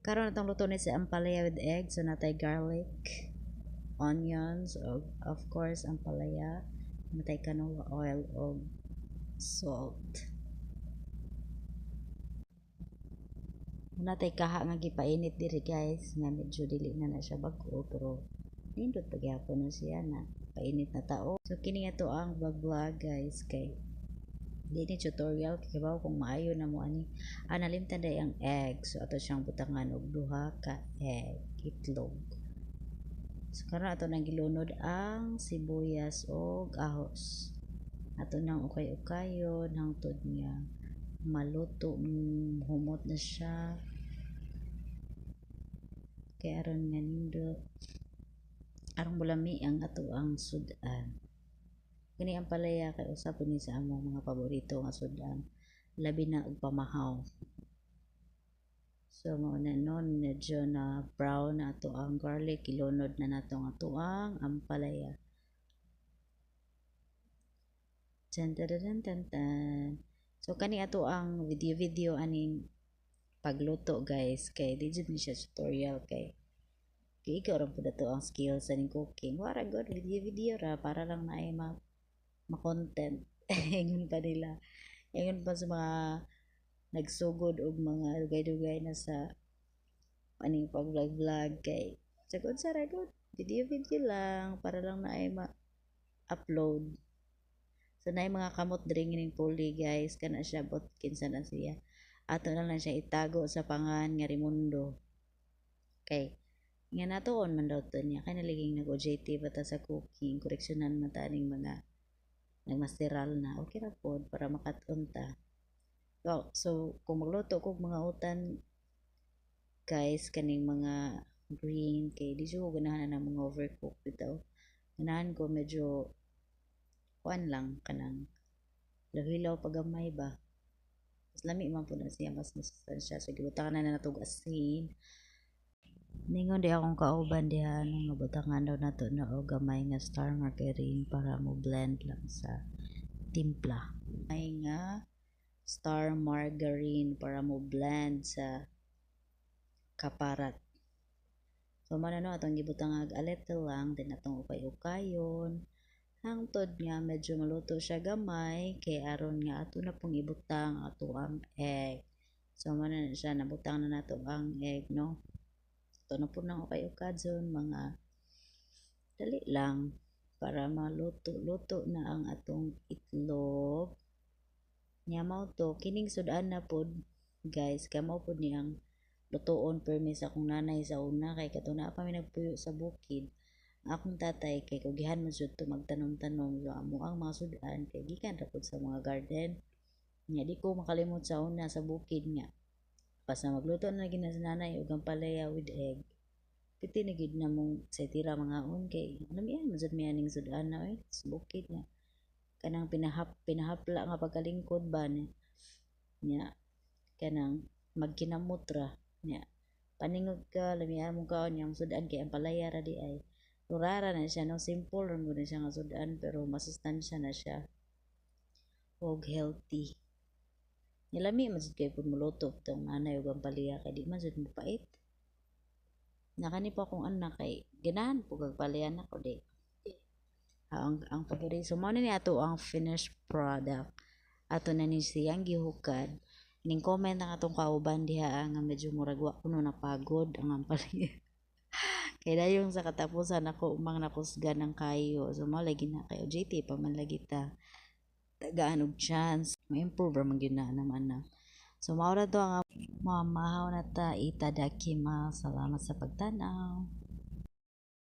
Karon natong luto ni sa ampalaya with egg. So natay garlic, onions, of course ampalaya. Natay canola oil o salt. Natay kaha nga gipainit diri guys, nga medyo dili na siya bag-o pero nindot pagyapon na siya na painit na tao. So kini nga to ang vlog guys, kay di ni tutorial kay bawo kung maayo na mo ani nalimtan day ang egg. So ato siyang butangan og duha ka egg, itlog. So karon ato nang gilunod ang sibuyas og ahos. Ato nang ukay-ukayon hangtod niya maluto, humot na siya. Kay aron nga nindot aron bulami ang ato ang sudan. Kini ang palaya kay usa po ni sa among mga paborito nga sudan, labi na og pamahaw. So mao na non medyo na brown na ato ang garlic, ilunod na nato ang ato ang ampalaya. Tan tan tan tan. So kani ato ang video aning pagluto guys, kay di jud ni siya tutorial kay ikaw ra pud ato ang skills sa ning cooking. Wara god video ra para lang na ay ma-content. Ingon pa nila. Ingon pa sa mga nagsugod og mga dugay-dugay na sa aning pag-vlog kay sagod sa ragod video lang para lang na ay ma-upload. So na mga kamot diri ning puli guys, kana siya bot kinsa na siya. Ato na lang siya itago sa pangan nga Raimundo. Kay nga natuon man daw to niya kay naliging nag-OJT bata sa cooking, koreksyonan man ta ning mga nagmasteral na okay ra pod para makatunta. So kung magluto kog mga utan guys kaning mga green kay di ko ganahan na mga overcook bitaw. Ganahan ko medyo kuan lang kanang lahilaw pagamay ba. Mas lami man po na siya, mas masustansya. So gibutangan na natog asin. Ningon di akong kauban diha nung nabutangan daw nato na o gamay nga star margarine para mo blend lang sa timpla. May nga star margarine para mo blend sa kaparat. So manano atong gibutang a little lang din atong ukay-ukayon. Hangtod nga medyo maluto siya gamay kay aron nga ato na pong ibutang ato ang egg. So manano siya nabutang na nato ang egg no. Ito na po nang ukay-ukadson mga dali lang para maluto-luto na ang atong itlog. Nya mao to kining sudan na pod guys, kamo pod ni ang lutoon permi sa akong nanay sa una kay katuna pa mi nagpuyo sa bukid. Akong tatay kay kugihan man jud to magtanom-tanom so amo ang mga sudan kay gikan ra pod sa mga garden. Nya di ko makalimot sa una sa bukid nga pas na magluto na gina sa nanay og ang palaya with egg. Piti na gid na mong sa tira mga on kay namian man jud mi aning sudan na sa bukid nga kanang pinahapla nga pagkalingkod ba ni nya kanang magkinamot ra nya paningog ka lamian mo kaon yang sudan kay ang palaya ra di ay turara na siya no, simple ron mo na siya nga sudan pero masustansya na siya og healthy. Nilami man jud kay pud muluto tong nanay ug ang palaya kay di man jud mapait. Nakani pa akong anak kay ganahan po kag palaya na ko di. Ang paborito so mao ni ato ang finished product. Ato na ni siyang gihukad. Ning comment ang atong kauban diha nga medyo murag wa kuno napagod ang palaya. Kay dayong sa katapusan ako umang nakusgan ng kayo. So mao lagi na kayo JT pa man lagi ta tagaan og chance ma-improve ra man gyud na naman na. So mao ra to ang mamahaw na ta itadakimasu. Salamat sa pagtanaw.